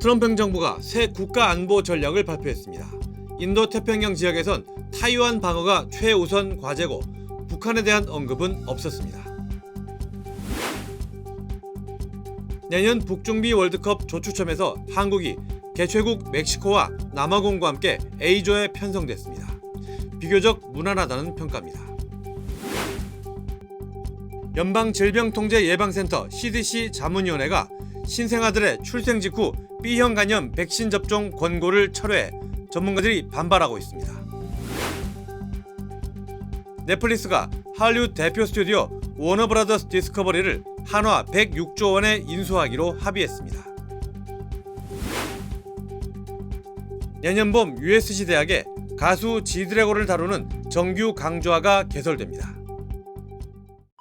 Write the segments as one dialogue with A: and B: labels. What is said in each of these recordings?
A: 트럼프 행정부가 새 국가 안보 전략을 발표했습니다. 인도태평양 지역에선 타이완 방어가 최우선 과제고 북한에 대한 언급은 없었습니다. 내년 북중미 월드컵 조추첨에서 한국이 개최국 멕시코와 남아공과 함께 A조에 편성됐습니다. 비교적 무난하다는 평가입니다. 연방질병통제예방센터 CDC 자문위원회가 신생아들의 출생 직후 B형 간염 백신 접종 권고를 철회해 전문가들이 반발하고 있습니다. 넷플릭스가 할리우드 대표 스튜디오 워너브라더스 디스커버리를 한화 106조 원에 인수하기로 합의했습니다. 내년 봄 USC 대학에 가수 지드래곤을 다루는 정규 강좌가 개설됩니다.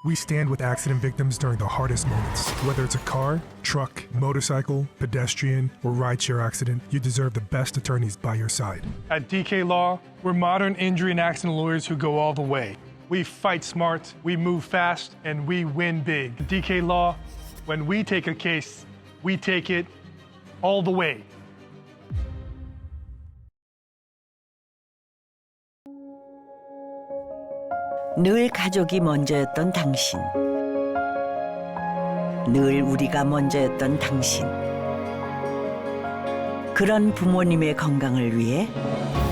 B: We stand with accident victims during the hardest moments. Whether it's a car, truck, motorcycle, pedestrian, or rideshare accident, you deserve the best attorneys by your side.
C: At DK Law, we're modern injury and accident lawyers who go all the way. We fight smart, we move fast, and we win big. At DK Law, when we take a case, we take it all the way.
D: 늘 가족이 먼저였던 당신. 늘 우리가 먼저였던 당신. 그런 부모님의 건강을 위해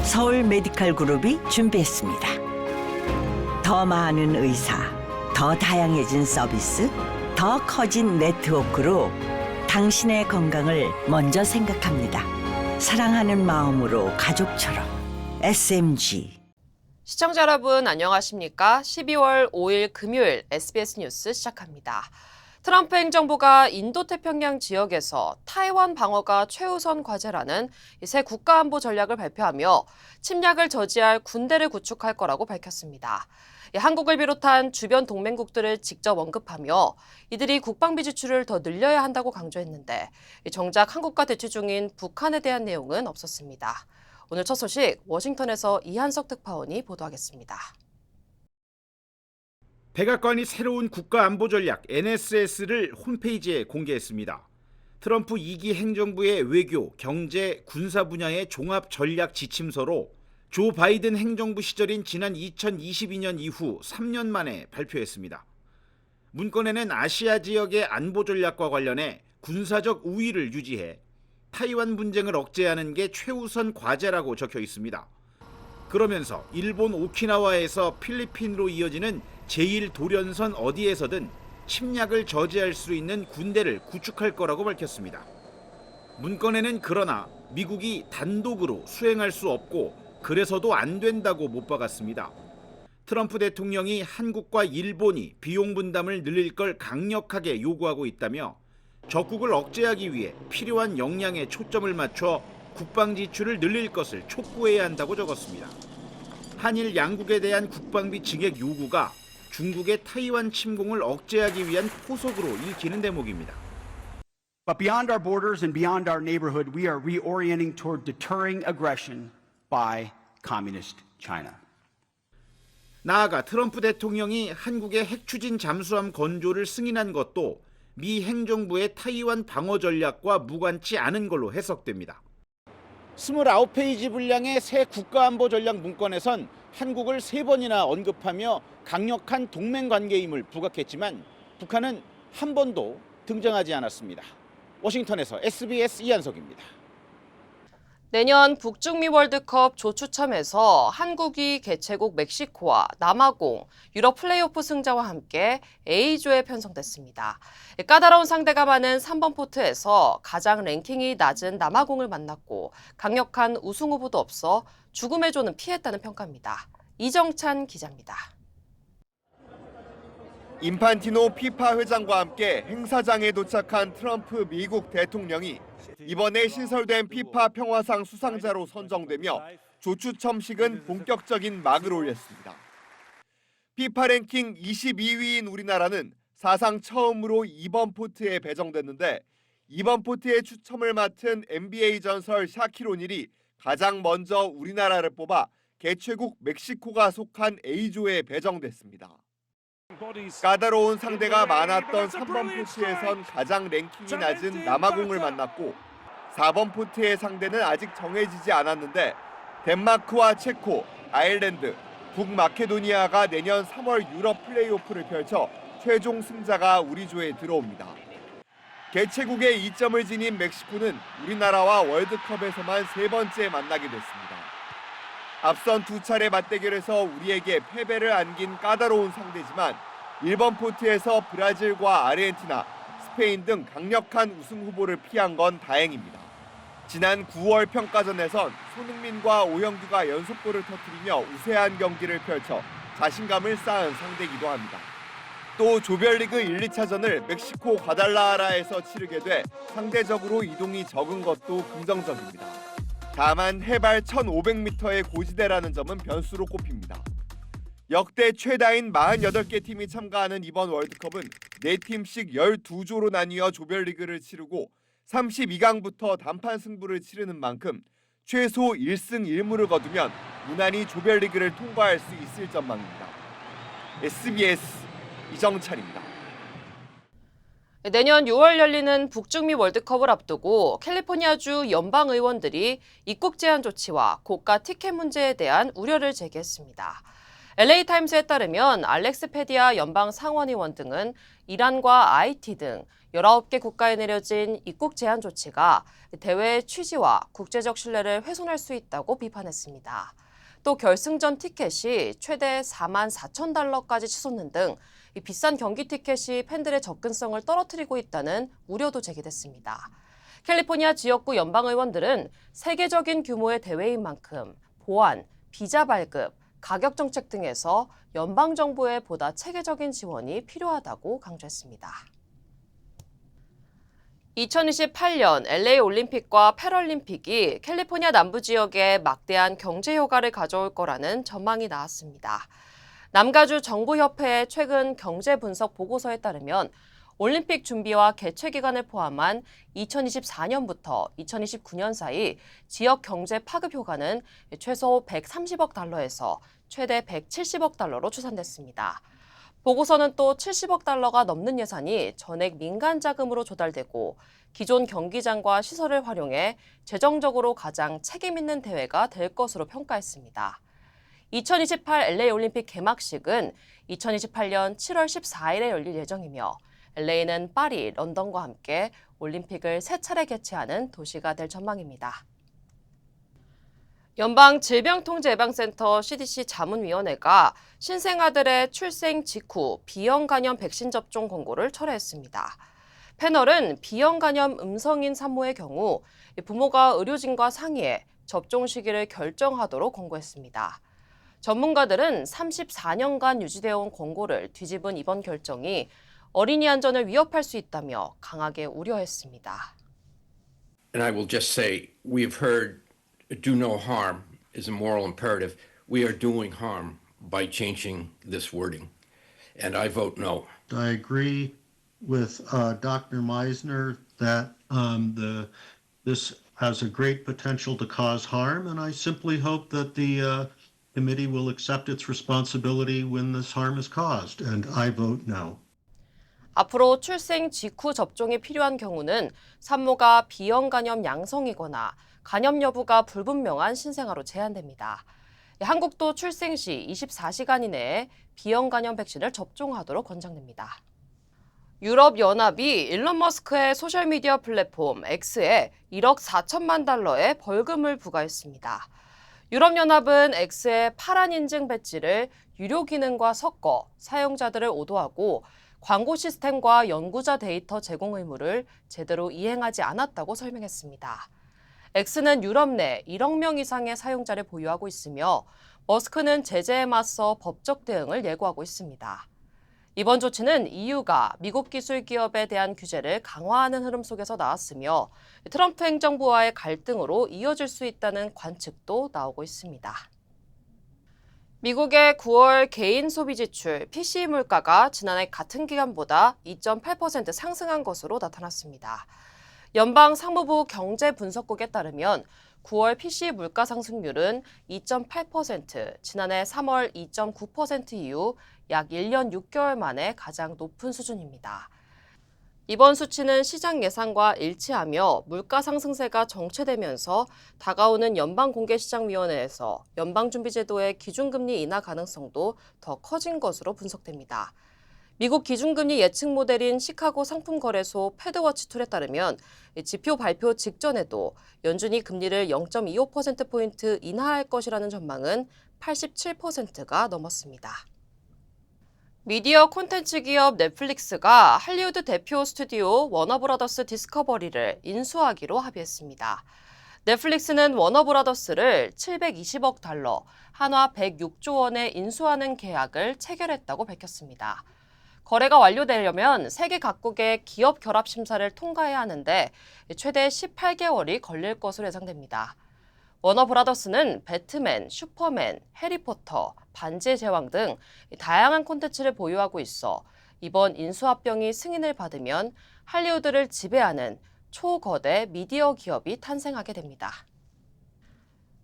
D: 서울 메디칼 그룹이 준비했습니다. 더 많은 의사, 더 다양해진 서비스, 더 커진 네트워크로 당신의 건강을 먼저 생각합니다. 사랑하는 마음으로 가족처럼 SMG.
E: 시청자 여러분 안녕하십니까? 12월 5일 금요일 SBS 뉴스 시작합니다. 트럼프 행정부가 인도태평양 지역에서 타이완 방어가 최우선 과제라는 새 국가안보 전략을 발표하며 침략을 저지할 군대를 구축할 거라고 밝혔습니다. 한국을 비롯한 주변 동맹국들을 직접 언급하며 이들이 국방비 지출을 더 늘려야 한다고 강조했는데 정작 한국과 대치 중인 북한에 대한 내용은 없었습니다. 오늘 첫 소식 워싱턴에서 이한석 특파원이 보도하겠습니다.
F: 백악관이 새로운 국가안보전략 NSS를 홈페이지에 공개했습니다. 트럼프 2기 행정부의 외교, 경제, 군사 분야의 종합전략 지침서로 조 바이든 행정부 시절인 지난 2022년 이후 3년 만에 발표했습니다. 문건에는 아시아 지역의 안보 전략과 관련해 군사적 우위를 유지해 타이완 분쟁을 억제하는 게 최우선 과제라고 적혀 있습니다. 그러면서 일본 오키나와에서 필리핀으로 이어지는 제1도련선 어디에서든 침략을 저지할 수 있는 군대를 구축할 거라고 밝혔습니다. 문건에는 그러나 미국이 단독으로 수행할 수 없고 그래서도 안 된다고 못 박았습니다. 트럼프 대통령이 한국과 일본이 비용 분담을 늘릴 걸 강력하게 요구하고 있다며 적국을 억제하기 위해 필요한 역량에 초점을 맞춰 국방 지출을 늘릴 것을 촉구해야 한다고 적었습니다. 한일 양국에 대한 국방비 증액 요구가 중국의 타이완 침공을 억제하기 위한 포석으로 읽히는 대목입니다.
G: But beyond our borders and beyond our neighborhood, we are reorienting toward deterring aggression by communist China.
F: 나아가 트럼프 대통령이 한국의 핵 추진 잠수함 건조를 승인한 것도 미 행정부의 타이완 방어 전략과 무관치 않은 걸로 해석됩니다. 29페이지 분량의 새 국가안보 전략 문건에선 한국을 3번이나 언급하며 강력한 동맹 관계임을 부각했지만 북한은 한 번도 등장하지 않았습니다. 워싱턴에서 SBS 이한석입니다.
E: 내년 북중미 월드컵 조추첨에서 한국이 개최국 멕시코와 남아공, 유럽 플레이오프 승자와 함께 A조에 편성됐습니다. 까다로운 상대가 많은 3번 포트에서 가장 랭킹이 낮은 남아공을 만났고 강력한 우승 후보도 없어 죽음의 조는 피했다는 평가입니다. 이정찬 기자입니다.
H: 인판티노 피파 회장과 함께 행사장에 도착한 트럼프 미국 대통령이 이번에 신설된 피파 평화상 수상자로 선정되며 조추첨식은 본격적인 막을 올렸습니다. 피파 랭킹 22위인 우리나라는 사상 처음으로 2번 포트에 배정됐는데 2번 포트의 추첨을 맡은 NBA 전설 샤킬 오닐이 가장 먼저 우리나라를 뽑아 개최국 멕시코가 속한 A조에 배정됐습니다. 까다로운 상대가 많았던 3번 포트에선 가장 랭킹이 낮은 남아공을 만났고 4번 포트의 상대는 아직 정해지지 않았는데 덴마크와 체코, 아일랜드, 북마케도니아가 내년 3월 유럽 플레이오프를 펼쳐 최종 승자가 우리 조에 들어옵니다. 개최국의 2점을 지닌 멕시코는 우리나라와 월드컵에서만 3번째 만나게 됐습니다. 앞선 2차례 맞대결에서 우리에게 패배를 안긴 까다로운 상대지만 1번 포트에서 브라질과 아르헨티나, 스페인 등 강력한 우승 후보를 피한 건 다행입니다. 지난 9월 평가전에선 손흥민과 오영규가 연속골을 터뜨리며 우세한 경기를 펼쳐 자신감을 쌓은 상대이기도 합니다. 또 조별리그 1, 2차전을 멕시코 과달라하라에서 치르게 돼 상대적으로 이동이 적은 것도 긍정적입니다. 다만 해발 1,500m의 고지대라는 점은 변수로 꼽힙니다. 역대 최다인 48개 팀이 참가하는 이번 월드컵은 4팀씩 12조로 나뉘어 조별리그를 치르고 32강부터 단판 승부를 치르는 만큼 최소 1승 1무를 거두면 무난히 조별리그를 통과할 수 있을 전망입니다. SBS 이정찬입니다.
E: 내년 6월 열리는 북중미 월드컵을 앞두고 캘리포니아주 연방 의원들이 입국 제한 조치와 고가 티켓 문제에 대한 우려를 제기했습니다. LA타임스에 따르면 알렉스 페디아 연방 상원의원 등은 이란과 IT 등 19개 국가에 내려진 입국 제한 조치가 대회의 취지와 국제적 신뢰를 훼손할 수 있다고 비판했습니다. 또 결승전 티켓이 최대 44,000달러까지 치솟는 등 비싼 경기 티켓이 팬들의 접근성을 떨어뜨리고 있다는 우려도 제기됐습니다. 캘리포니아 지역구 연방의원들은 세계적인 규모의 대회인 만큼 보안, 비자 발급, 가격 정책 등에서 연방정부의 보다 체계적인 지원이 필요하다고 강조했습니다. 2028년 LA 올림픽과 패럴림픽이 캘리포니아 남부 지역에 막대한 경제 효과를 가져올 거라는 전망이 나왔습니다. 남가주 정부협회의 최근 경제 분석 보고서에 따르면 올림픽 준비와 개최 기간을 포함한 2024년부터 2029년 사이 지역 경제 파급 효과는 최소 130억 달러에서 최대 170억 달러로 추산됐습니다. 보고서는 또 70억 달러가 넘는 예산이 전액 민간 자금으로 조달되고 기존 경기장과 시설을 활용해 재정적으로 가장 책임 있는 대회가 될 것으로 평가했습니다. 2028 LA 올림픽 개막식은 2028년 7월 14일에 열릴 예정이며 LA는 파리, 런던과 함께 올림픽을 3차례 개최하는 도시가 될 전망입니다. 연방질병통제예방센터 CDC 자문위원회가 신생아들의 출생 직후 B형 간염 백신 접종 권고를 철회했습니다. 패널은 B형 간염 음성인 산모의 경우 부모가 의료진과 상의해 접종 시기를 결정하도록 권고했습니다. 전문가들은 34년간 유지되어 온 권고를 뒤집은 이번 결정이 어린이 안전을 위협할 수 있다며 강하게 우려했습니다.
I: And I will just say, we've heard do no harm is a moral imperative. We are doing harm by changing this wording. And I vote no.
J: I agree with Dr. Meisner that this has a great potential to cause harm, and I simply hope that the committee will accept its responsibility when this harm is caused, and I vote no.
E: 앞으로 출생 직후 접종이 필요한 경우는 산모가 B형 간염 양성이거나 간염 여부가 불분명한 신생아로 제한됩니다. 한국도 출생 시 24시간 이내에 B형 간염 백신을 접종하도록 권장됩니다. 유럽연합이 일론 머스크의 소셜미디어 플랫폼 X에 1억 4천만 달러의 벌금을 부과했습니다. 유럽연합은 X의 파란 인증 배지를 유료 기능과 섞어 사용자들을 오도하고 광고 시스템과 연구자 데이터 제공 의무를 제대로 이행하지 않았다고 설명했습니다. X는 유럽 내 1억 명 이상의 사용자를 보유하고 있으며 머스크는 제재에 맞서 법적 대응을 예고하고 있습니다. 이번 조치는 EU가 미국 기술 기업에 대한 규제를 강화하는 흐름 속에서 나왔으며 트럼프 행정부와의 갈등으로 이어질 수 있다는 관측도 나오고 있습니다. 미국의 9월 개인 소비 지출 PCE 물가가 지난해 같은 기간보다 2.8% 상승한 것으로 나타났습니다. 연방 상무부 경제분석국에 따르면 9월 PCE 물가 상승률은 2.8%, 지난해 3월 2.9% 이후 약 1년 6개월 만에 가장 높은 수준입니다. 이번 수치는 시장 예상과 일치하며 물가 상승세가 정체되면서 다가오는 연방공개시장위원회에서 연방준비제도의 기준금리 인하 가능성도 더 커진 것으로 분석됩니다. 미국 기준금리 예측 모델인 시카고 상품거래소 패드워치 툴에 따르면 지표 발표 직전에도 연준이 금리를 0.25%포인트 인하할 것이라는 전망은 87%가 넘었습니다. 미디어 콘텐츠 기업 넷플릭스가 할리우드 대표 스튜디오 워너브라더스 디스커버리를 인수하기로 합의했습니다. 넷플릭스는 워너브라더스를 720억 달러, 한화 106조 원에 인수하는 계약을 체결했다고 밝혔습니다. 거래가 완료되려면 세계 각국의 기업 결합 심사를 통과해야 하는데 최대 18개월이 걸릴 것으로 예상됩니다. 워너브라더스는 배트맨, 슈퍼맨, 해리포터, 반지의 제왕 등 다양한 콘텐츠를 보유하고 있어 이번 인수합병이 승인을 받으면 할리우드를 지배하는 초거대 미디어 기업이 탄생하게 됩니다.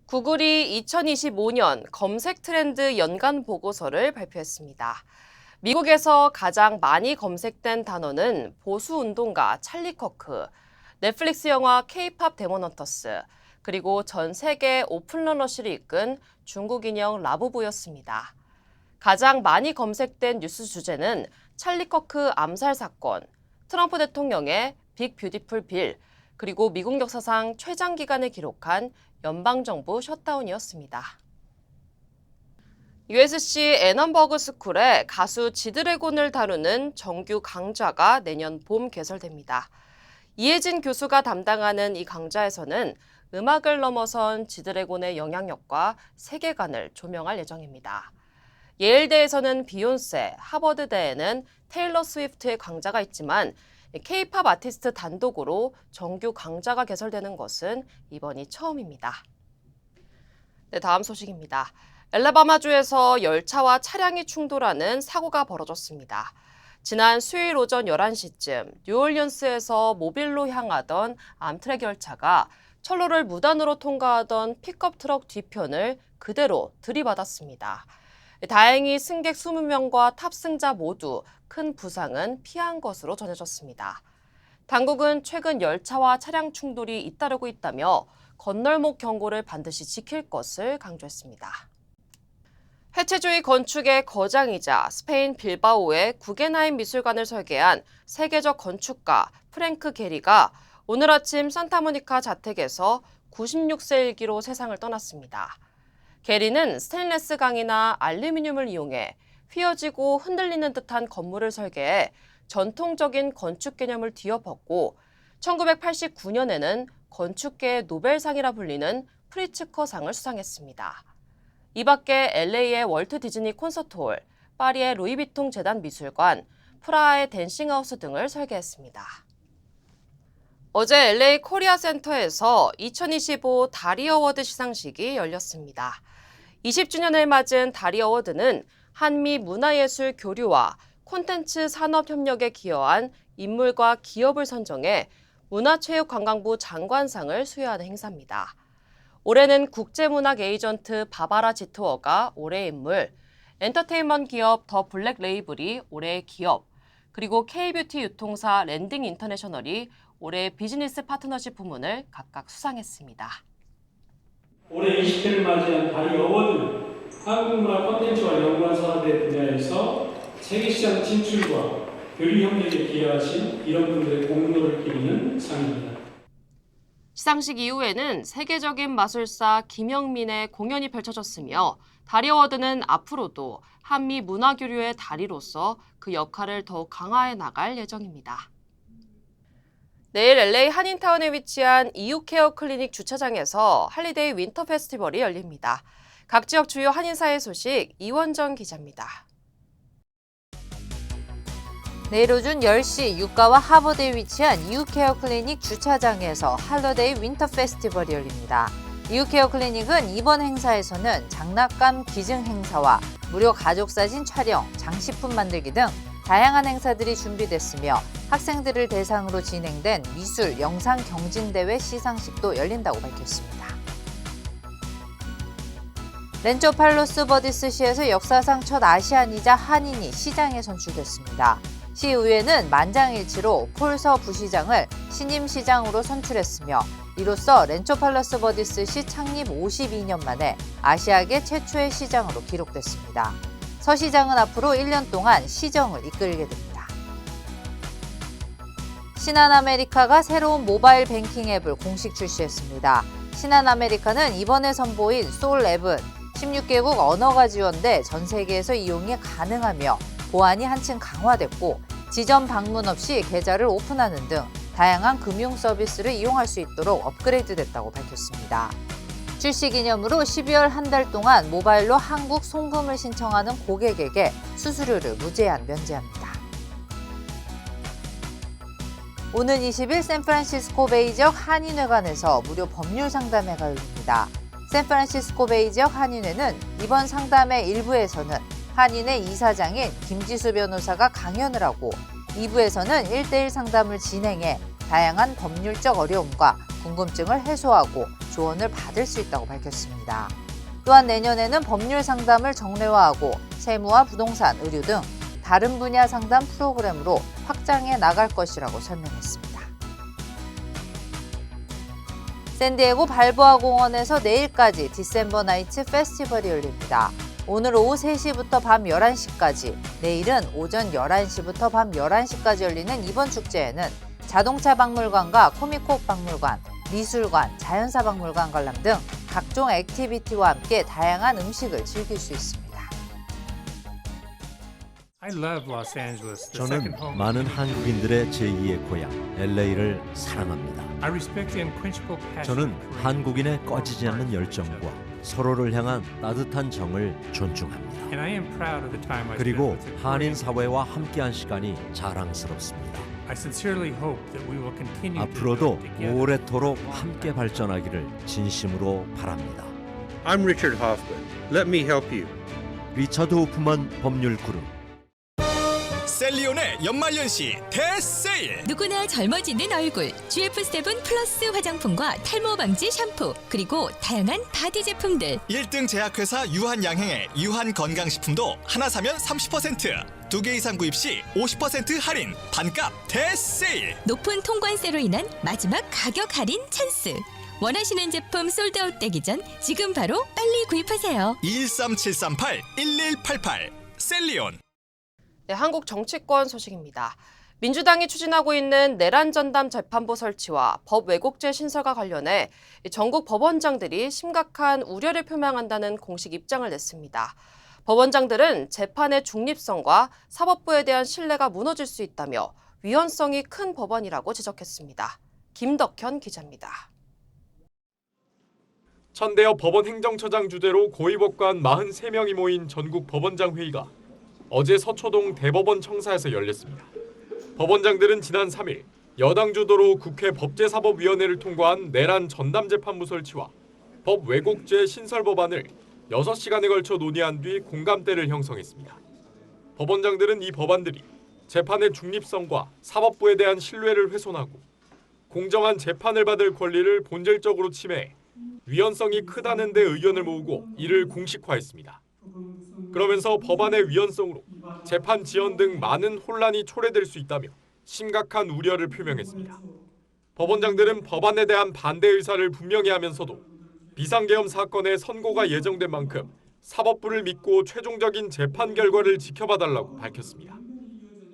E: 구글이 2025년 검색 트렌드 연간 보고서를 발표했습니다. 미국에서 가장 많이 검색된 단어는 보수운동가 찰리 커크, 넷플릭스 영화 K-팝 데몬헌터스, 그리고 전 세계 오픈러너시를 이끈 중국 인형 라부부였습니다. 가장 많이 검색된 뉴스 주제는 찰리 커크 암살 사건, 트럼프 대통령의 빅 뷰티풀 빌, 그리고 미국 역사상 최장 기간을 기록한 연방정부 셧다운이었습니다. USC 앤넘버그 스쿨에 가수 지드래곤을 다루는 정규 강좌가 내년 봄 개설됩니다. 이혜진 교수가 담당하는 이 강좌에서는 음악을 넘어선 지드래곤의 영향력과 세계관을 조명할 예정입니다. 예일대에서는 비욘세, 하버드대에는 테일러 스위프트의 강좌가 있지만 K-팝 아티스트 단독으로 정규 강좌가 개설되는 것은 이번이 처음입니다. 네, 다음 소식입니다. 엘라바마주에서 열차와 차량이 충돌하는 사고가 벌어졌습니다. 지난 수요일 오전 11시쯤 뉴올리언스에서 모빌로 향하던 암트랙 열차가 철로를 무단으로 통과하던 픽업 트럭 뒤편을 그대로 들이받았습니다. 다행히 승객 20명과 탑승자 모두 큰 부상은 피한 것으로 전해졌습니다. 당국은 최근 열차와 차량 충돌이 잇따르고 있다며 건널목 경고를 반드시 지킬 것을 강조했습니다. 해체주의 건축의 거장이자 스페인 빌바오의 구겐하임 미술관을 설계한 세계적 건축가 프랭크 게리가 오늘 아침 산타모니카 자택에서 96세 일기로 세상을 떠났습니다. 게리는 스테인레스 강이나 알루미늄을 이용해 휘어지고 흔들리는 듯한 건물을 설계해 전통적인 건축 개념을 뒤엎었고 1989년에는 건축계의 노벨상이라 불리는 프리츠커상을 수상했습니다. 이 밖에 LA의 월트 디즈니 콘서트홀, 파리의 루이비통 재단 미술관, 프라하의 댄싱하우스 등을 설계했습니다. 어제 LA 코리아 센터에서 2025 다리 어워드 시상식이 열렸습니다. 20주년을 맞은 다리 어워드는 한미 문화예술 교류와 콘텐츠 산업 협력에 기여한 인물과 기업을 선정해 문화체육관광부 장관상을 수여하는 행사입니다. 올해는 국제문학 에이전트 바바라 지트워가 올해의 인물, 엔터테인먼트 기업 더 블랙 레이블이 올해의 기업, 그리고 K뷰티 유통사 랜딩 인터내셔널이 올해 비즈니스 파트너십 부문을 각각 수상했습니다.
K: 올해 20회를 맞이한 다리 어워드는 한국문화 콘텐츠와 연관 산업의 분야에서 세계시장 진출과 교류 협력에 기여하신 이런 분들의 공로를 기리는 상입니다.
E: 시상식 이후에는 세계적인 마술사 김영민의 공연이 펼쳐졌으며 다리 어워드는 앞으로도 한미 문화교류의 다리로서 그 역할을 더욱 강화해 나갈 예정입니다. 내일 LA 한인타운에 위치한 이유케어 클리닉 주차장에서 할리데이 윈터 페스티벌이 열립니다. 각 지역 주요 한인사회 소식 이원정 기자입니다.
L: 내일 오전 10시 유가와 하버드에 위치한 이유케어 클리닉 주차장에서 할러데이 윈터 페스티벌이 열립니다. 이유케어 클리닉은 이번 행사에서는 장난감 기증 행사와 무료 가족사진 촬영, 장식품 만들기 등 다양한 행사들이 준비됐으며 학생들을 대상으로 진행된 미술, 영상 경진대회 시상식도 열린다고 밝혔습니다. 렌조 팔로스 버디스시에서 역사상 첫 아시안이자 한인이 시장에 선출됐습니다. 시의회는 만장일치로 폴서 부시장을 신임 시장으로 선출했으며 이로써 렌초팔러스 버디스시 창립 52년 만에 아시아계 최초의 시장으로 기록됐습니다. 서 시장은 앞으로 1년 동안 시정을 이끌게 됩니다. 신한아메리카가 새로운 모바일 뱅킹 앱을 공식 출시했습니다. 신한아메리카는 이번에 선보인 솔 앱은 16개국 언어가 지원돼 전 세계에서 이용이 가능하며 보안이 한층 강화됐고 지점 방문 없이 계좌를 오픈하는 등 다양한 금융 서비스를 이용할 수 있도록 업그레이드됐다고 밝혔습니다. 출시 기념으로 12월 한 달 동안 모바일로 한국 송금을 신청하는 고객에게 수수료를 무제한 면제합니다. 오는 20일 샌프란시스코 베이 지역 한인회관에서 무료 법률 상담회가 열립니다. 샌프란시스코 베이 지역 한인회는 이번 상담회 1부에서는 한인회 이사장인 김지수 변호사가 강연을 하고 2부에서는 1대1 상담을 진행해 다양한 법률적 어려움과 궁금증을 해소하고 조언을 받을 수 있다고 밝혔습니다. 또한 내년에는 법률 상담을 정례화하고 세무와 부동산, 의료 등 다른 분야 상담 프로그램으로 확장해 나갈 것이라고 설명했습니다. 샌디에고 발보아 공원에서 내일까지 디셈버 나이츠 페스티벌이 열립니다. 오늘 오후 3시부터 밤 11시까지, 내일은 오전 11시부터 밤 11시까지 열리는 이번 축제에는 자동차 박물관과 코미콕 박물관, 미술관, 자연사 박물관 관람 등 각종 액티비티와 함께 다양한 음식을 즐길 수 있습니다.
M: 저는 많은 한국인들의 제2의 고향 LA를 사랑합니다. 저는 한국인의 꺼지지 않는 열정과 서로를 향한 따뜻한 정을 존중합니다. 그리고 한인 사회와 함께한 시간이 자랑스럽습니다. 앞으로도 오래도록 함께 발전하기를 진심으로 바랍니다.
N: I'm Richard Hoffman. Let me help you.
M: 리처드 호프만 법률 그룹.
O: 셀리온의 연말연시 대세일!
P: 누구나 젊어지는 얼굴, GF7 플러스 화장품과 탈모 방지 샴푸, 그리고 다양한 바디 제품들.
O: 1등 제약회사 유한양행의 유한건강식품도 하나 사면 30%, 2개 이상 구입 시 50% 할인, 반값 대세일!
P: 높은 통관세로 인한 마지막 가격 할인 찬스. 원하시는 제품 솔드아웃 되기 전 지금 바로 빨리 구입하세요.
O: 213-738-1188 셀리온.
E: 네, 한국 정치권 소식입니다. 민주당이 추진하고 있는 내란 전담 재판부 설치와 법 왜곡죄 신설과 관련해 전국 법원장들이 심각한 우려를 표명한다는 공식 입장을 냈습니다. 법원장들은 재판의 중립성과 사법부에 대한 신뢰가 무너질 수 있다며 위헌성이 큰 법안이라고 지적했습니다. 김덕현 기자입니다.
Q: 천대여 법원 행정처장 주재로 고위법관 43명이 모인 전국 법원장 회의가 어제 서초동 대법원 청사에서 열렸습니다. 법원장들은 지난 3일 여당 주도로 국회 법제사법위원회를 통과한 내란 전담재판부 설치와 법 왜곡죄 신설 법안을 6시간에 걸쳐 논의한 뒤 공감대를 형성했습니다. 법원장들은 이 법안들이 재판의 중립성과 사법부에 대한 신뢰를 훼손하고 공정한 재판을 받을 권리를 본질적으로 침해해 위헌성이 크다는 데 의견을 모으고 이를 공식화했습니다. 그러면서 법안의 위헌성으로 재판 지연 등 많은 혼란이 초래될 수 있다며 심각한 우려를 표명했습니다. 법원장들은 법안에 대한 반대 의사를 분명히 하면서도 비상계엄 사건의 선고가 예정된 만큼 사법부를 믿고 최종적인 재판 결과를 지켜봐달라고 밝혔습니다.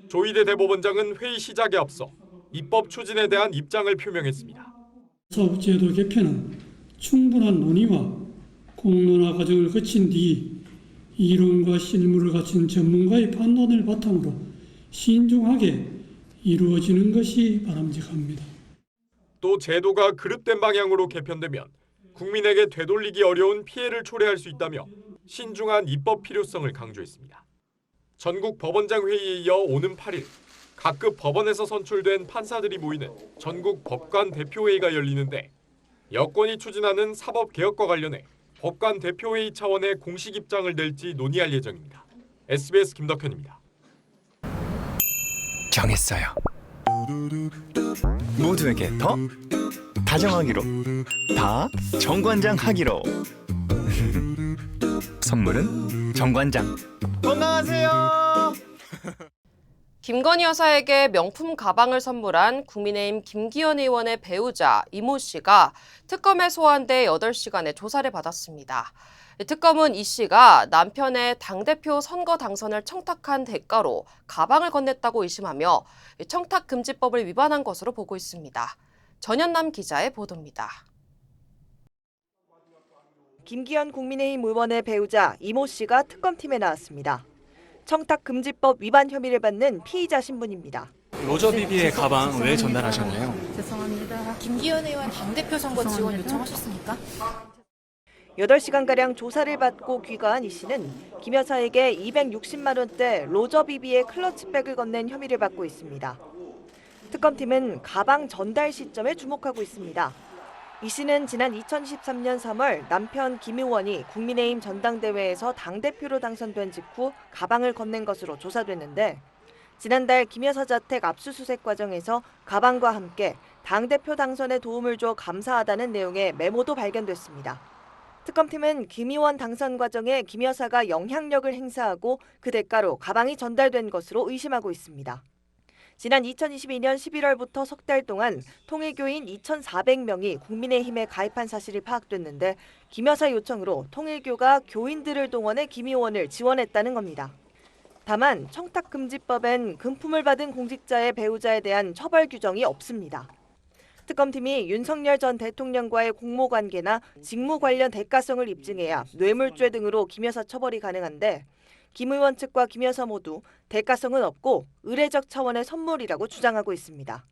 Q: 조희대 대법원장은 회의 시작에 앞서 입법 추진에 대한 입장을 표명했습니다.
K: 사법제도 개편은 충분한 논의와 공론화 과정을 거친 뒤 이론과 실무를 갖춘 전문가의 판단을 바탕으로 신중하게 이루어지는 것이 바람직합니다.
Q: 또 제도가 그릇된 방향으로 개편되면 국민에게 되돌리기 어려운 피해를 초래할 수 있다며 신중한 입법 필요성을 강조했습니다. 전국 법원장 회의에 이어 오는 8일 각급 법원에서 선출된 판사들이 모이는 전국 법관 대표회의가 열리는데 여권이 추진하는 사법개혁과 관련해 법관 대표회의 차원의 공식 입장을 낼지 논의할 예정입니다. SBS 김덕현입니다.
O: 정했어요. 모두에게 더 다정하기로, 다 정관장 하기로. 선물은 정관장. 건강하세요.
E: 김건희 여사에게 명품 가방을 선물한 국민의힘 김기현 의원의 배우자 이모 씨가 특검에 소환돼 8시간의 조사를 받았습니다. 특검은 이 씨가 남편의 당대표 선거 당선을 청탁한 대가로 가방을 건넸다고 의심하며 청탁금지법을 위반한 것으로 보고 있습니다. 전현남 기자의 보도입니다.
R: 김기현 국민의힘 의원의 배우자 이모 씨가 특검팀에 나왔습니다. 청탁금지법 위반 혐의를 받는 피의자 신분입니다.
S: 로저비비의 가방 왜 전달하셨나요?
T: 죄송합니다. 김기현 의원 당대표 선거 지원 요청하셨습니까?
R: 8시간가량 조사를 받고 귀가한 이 씨는 김 여사에게 260만 원대 로저비비의 클러치백을 건넨 혐의를 받고 있습니다. 특검팀은 가방 전달 시점에 주목하고 있습니다. 이 씨는 지난 2013년 3월 남편 김 의원이 국민의힘 전당대회에서 당대표로 당선된 직후 가방을 건넨 것으로 조사됐는데 지난달 김 여사 자택 압수수색 과정에서 가방과 함께 당대표 당선에 도움을 줘 감사하다는 내용의 메모도 발견됐습니다. 특검팀은 김 의원 당선 과정에 김 여사가 영향력을 행사하고 그 대가로 가방이 전달된 것으로 의심하고 있습니다. 지난 2022년 11월부터 석 달 동안 통일교인 2,400명이 국민의힘에 가입한 사실이 파악됐는데 김 여사 요청으로 통일교가 교인들을 동원해 김 의원을 지원했다는 겁니다. 다만 청탁금지법엔 금품을 받은 공직자의 배우자에 대한 처벌 규정이 없습니다. 특검팀이 윤석열 전 대통령과의 공모관계나 직무 관련 대가성을 입증해야 뇌물죄 등으로 김 여사 처벌이 가능한데 김 의원 측과 김 여사 모두 대가성은 없고 의례적 차원의 선물이라고 주장하고 있습니다.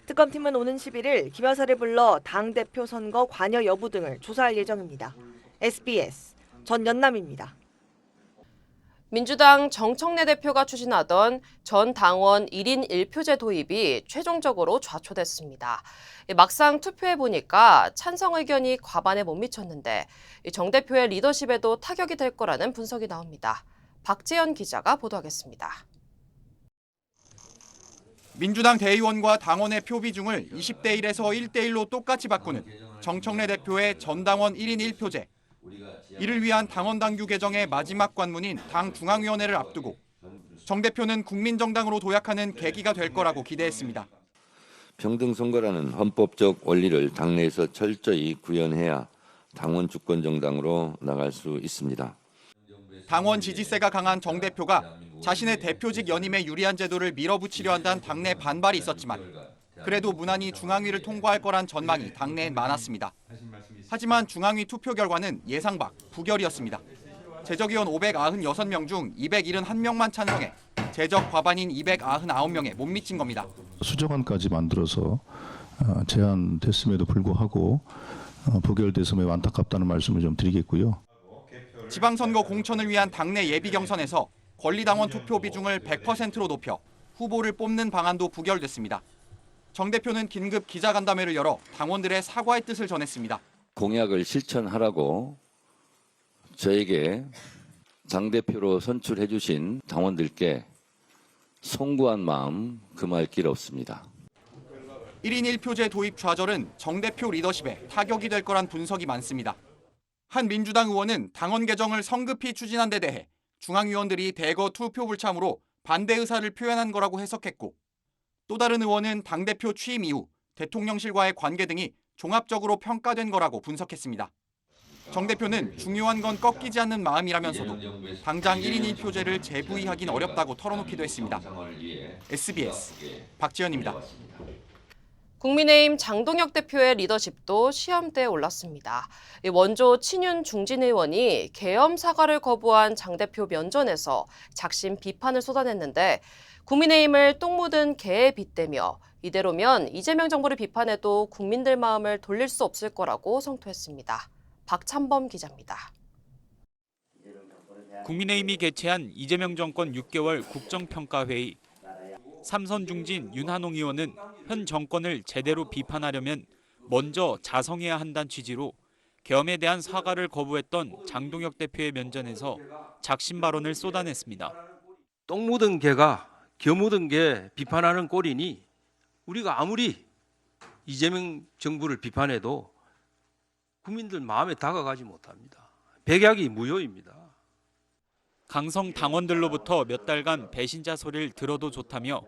R: 특검팀은 오는 11일 김 여사를 불러 당대표 선거 관여 여부 등을 조사할 예정입니다. SBS 전연남입니다.
E: 민주당 정청래 대표가 추진하던 전 당원 1인 1표제 도입이 최종적으로 좌초됐습니다. 막상 투표해보니까 찬성 의견이 과반에 못 미쳤는데 정 대표의 리더십에도 타격이 될 거라는 분석이 나옵니다. 박재현 기자가 보도하겠습니다.
U: 민주당 대의원과 당원의 표 비중을 20대 1에서 1대 1로 똑같이 바꾸는 정청래 대표의 전당원 1인 1표제. 이를 위한 당원 당규 개정의 마지막 관문인 당 중앙위원회를 앞두고 정 대표는 국민정당으로 도약하는 계기가 될 거라고 기대했습니다.
V: 평등선거라는 헌법적 원리를 당내에서 철저히 구현해야 당원 주권 정당으로 나갈 수 있습니다.
U: 당원 지지세가 강한 정 대표가 자신의 대표직 연임에 유리한 제도를 밀어붙이려 한다는 당내 반발이 있었지만 그래도 무난히 중앙위를 통과할 거란 전망이 당내엔 많았습니다. 하지만 중앙위 투표 결과는 예상 밖 부결이었습니다. 제적의원 596명 중 271명만 찬성해 제적 과반인 299명에 못 미친 겁니다.
W: 수정안까지 만들어서 제안됐음에도 불구하고 부결돼서 매우 안타깝다는 말씀을 좀 드리겠고요.
U: 지방선거 공천을 위한 당내 예비 경선에서 권리당원 투표 비중을 100%로 높여 후보를 뽑는 방안도 부결됐습니다. 정 대표는 긴급 기자간담회를 열어 당원들의 사과의 뜻을 전했습니다.
V: 공약을 실천하라고 저에게 당대표로 선출해 주신 당원들께 송구한 마음 금할 길 없습니다.
U: 1인 1표제 도입 좌절은 정 대표 리더십에 타격이 될 거란 분석이 많습니다. 한 민주당 의원은 당원 개정을 성급히 추진한 데 대해 중앙위원들이 대거 투표 불참으로 반대 의사를 표현한 거라고 해석했고 또 다른 의원은 당대표 취임 이후 대통령실과의 관계 등이 종합적으로 평가된 거라고 분석했습니다. 정 대표는 중요한 건 꺾이지 않는 마음이라면서도 당장 1인 1표제를 재부의하긴 어렵다고 털어놓기도 했습니다. SBS 박지현입니다.
E: 국민의힘 장동혁 대표의 리더십도 시험대에 올랐습니다. 원조 친윤 중진 의원이 계엄 사과를 거부한 장 대표 면전에서 작심 비판을 쏟아냈는데 국민의힘을 똥 묻은 개에 빗대며 이대로면 이재명 정부를 비판해도 국민들 마음을 돌릴 수 없을 거라고 성토했습니다. 박찬범 기자입니다.
X: 국민의힘이 개최한 이재명 정권 6개월 국정평가회의. 삼선 중진 윤한홍 의원은 현 정권을 제대로 비판하려면 먼저 자성해야 한다는 취지로 계엄에 대한 사과를 거부했던 장동혁 대표의 면전에서 작심 발언을 쏟아냈습니다.
Y: 똥 묻은 개가 겨 묻은 개 비판하는 꼴이니 우리가 아무리 이재명 정부를 비판해도 국민들 마음에 다가가지 못합니다. 백약이 무효입니다.
X: 강성 당원들로부터 몇 달간 배신자 소리를 들어도 좋다며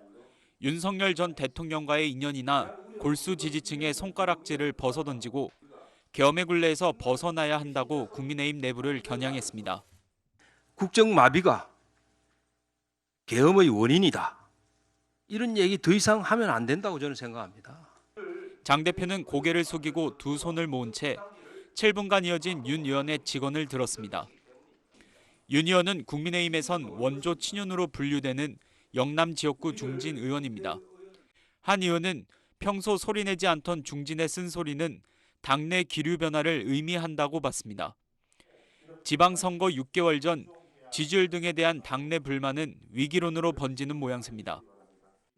X: 윤석열 전 대통령과의 인연이나 골수 지지층의 손가락질을 벗어던지고 계엄의 굴레에서 벗어나야 한다고 국민의힘 내부를 겨냥했습니다.
Y: 국정마비가 계엄의 원인이다. 이런 얘기 더 이상 하면 안 된다고 저는 생각합니다.
X: 장 대표는 고개를 숙이고 두 손을 모은 채 7분간 이어진 윤 의원의 직언을 들었습니다. 윤 의원은 국민의힘에선 원조 친윤으로 분류되는 영남 지역구 중진 의원입니다. 한 의원은 평소 소리내지 않던 중진의 쓴소리는 당내 기류 변화를 의미한다고 봤습니다. 지방선거 6개월 전 지지율 등에 대한 당내 불만은 위기론으로 번지는 모양새입니다.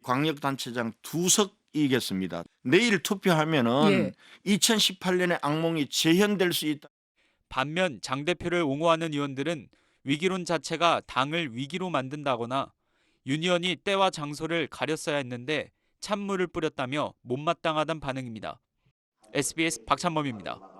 A: 광역단체장 2석이겠습니다. 내일 투표하면은 2018년의 악몽이 재현될 수 있다.
X: 반면 장 대표를 옹호하는 의원들은 위기론 자체가 당을 위기로 만든다거나 윤 의원이 때와 장소를 가렸어야 했는데 찬물을 뿌렸다며 못마땅하다는 반응입니다. SBS 박찬범입니다.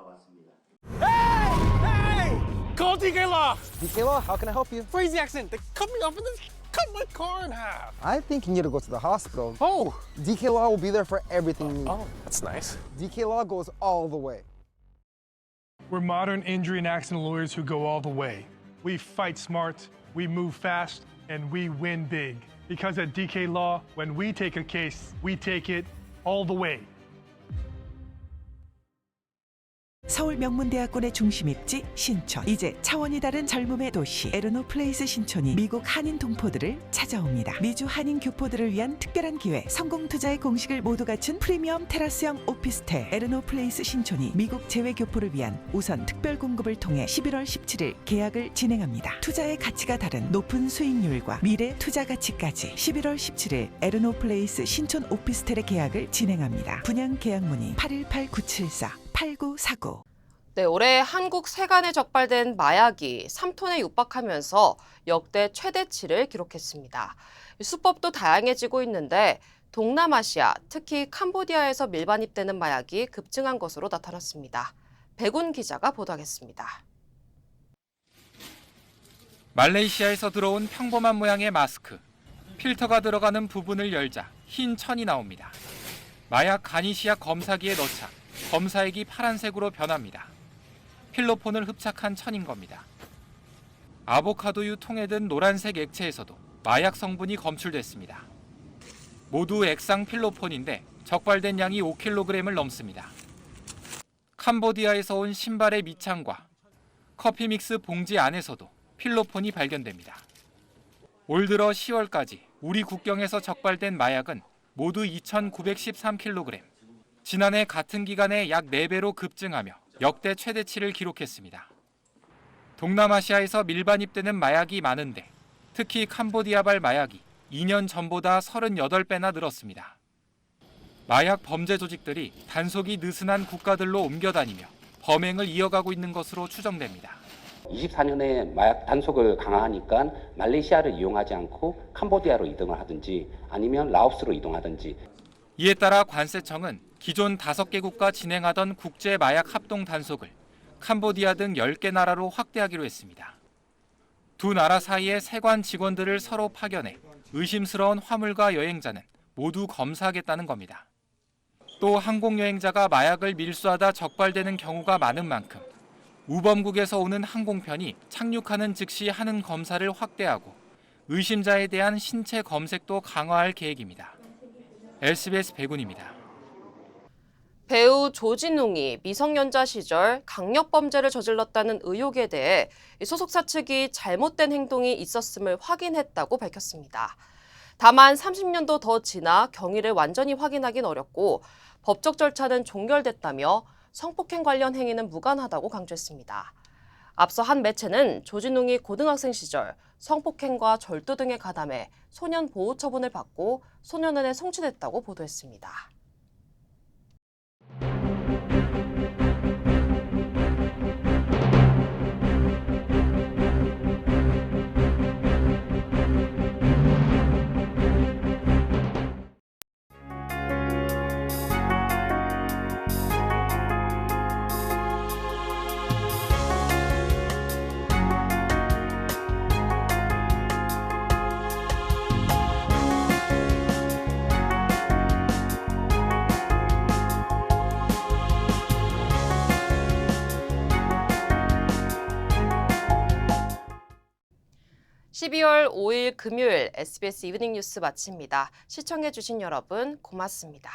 B: Call DK Law. DK Law, how can I help you? Crazy accident. They cut me off and then cut my car in half. I think you need to go to the hospital. Oh. DK Law will be there for everything you need. Oh, that's nice. DK Law goes all the way.
C: We're modern injury and accident lawyers who go all the way. We fight smart, we move fast, and we win big. Because at DK Law, when we take a case, we take it all the way.
D: 서울 명문대학군의 중심입지 신촌. 이제 차원이 다른 젊음의 도시 에르노 플레이스 신촌이 미국 한인 동포들을 찾아옵니다. 미주 한인 교포들을 위한 특별한 기회, 성공 투자의 공식을 모두 갖춘 프리미엄 테라스형 오피스텔 에르노 플레이스 신촌이 미국 재외 교포를 위한 우선 특별 공급을 통해 11월 17일 계약을 진행합니다. 투자의 가치가 다른 높은 수익률과 미래 투자 가치까지 11월 17일 에르노 플레이스 신촌 오피스텔의 계약을 진행합니다. 분양 계약 문의 818-974-8949.
E: 네, 올해 한국 세간에 적발된 마약이 3톤에 육박하면서 역대 최대치를 기록했습니다. 수법도 다양해지고 있는데 동남아시아, 특히 캄보디아에서 밀반입되는 마약이 급증한 것으로 나타났습니다. 백운 기자가 보도하겠습니다.
G: 말레이시아에서 들어온 평범한 모양의 마스크. 필터가 들어가는 부분을 열자 흰 천이 나옵니다. 마약 가니시약 검사기에 넣자 검사액이 파란색으로 변합니다. 필로폰을 흡착한 천인 겁니다. 아보카도유 통에 든 노란색 액체에서도 마약 성분이 검출됐습니다. 모두 액상 필로폰인데 적발된 양이 5kg을 넘습니다. 캄보디아에서 온 신발의 밑창과 커피 믹스 봉지 안에서도 필로폰이 발견됩니다. 올 들어 10월까지 우리 국경에서 적발된 마약은 모두 2,913kg. 지난해 같은 기간에 약 4배로 급증하며 역대 최대치를 기록했습니다. 동남아시아에서 밀반입되는 마약이 많은데 특히 캄보디아발 마약이 2년 전보다 38배나 늘었습니다. 마약 범죄 조직들이 단속이 느슨한 국가들로 옮겨다니며 범행을 이어가고 있는 것으로 추정됩니다.
Z: 24년에 마약 단속을 강화하니까 말레이시아를 이용하지 않고 캄보디아로 이동을 하든지 아니면 라오스로 이동하든지.
G: 이에 따라 관세청은 기존 5개국과 진행하던 국제 마약 합동 단속을 캄보디아 등 10개 나라로 확대하기로 했습니다. 두 나라 사이의 세관 직원들을 서로 파견해 의심스러운 화물과 여행자는 모두 검사하겠다는 겁니다. 또 항공여행자가 마약을 밀수하다 적발되는 경우가 많은 만큼 우범국에서 오는 항공편이 착륙하는 즉시 하는 검사를 확대하고 의심자에 대한 신체 검색도 강화할 계획입니다. SBS 백운입니다.
E: 배우 조진웅이 미성년자 시절 강력범죄를 저질렀다는 의혹에 대해 소속사 측이 잘못된 행동이 있었음을 확인했다고 밝혔습니다. 다만 30년도 더 지나 경위를 완전히 확인하긴 어렵고 법적 절차는 종결됐다며 성폭행 관련 행위는 무관하다고 강조했습니다. 앞서 한 매체는 조진웅이 고등학생 시절 성폭행과 절도 등에 가담해 소년 보호 처분을 받고 소년원에 송치됐다고 보도했습니다. 12월 5일 금요일 SBS 이브닝 뉴스 마칩니다. 시청해주신 여러분 고맙습니다.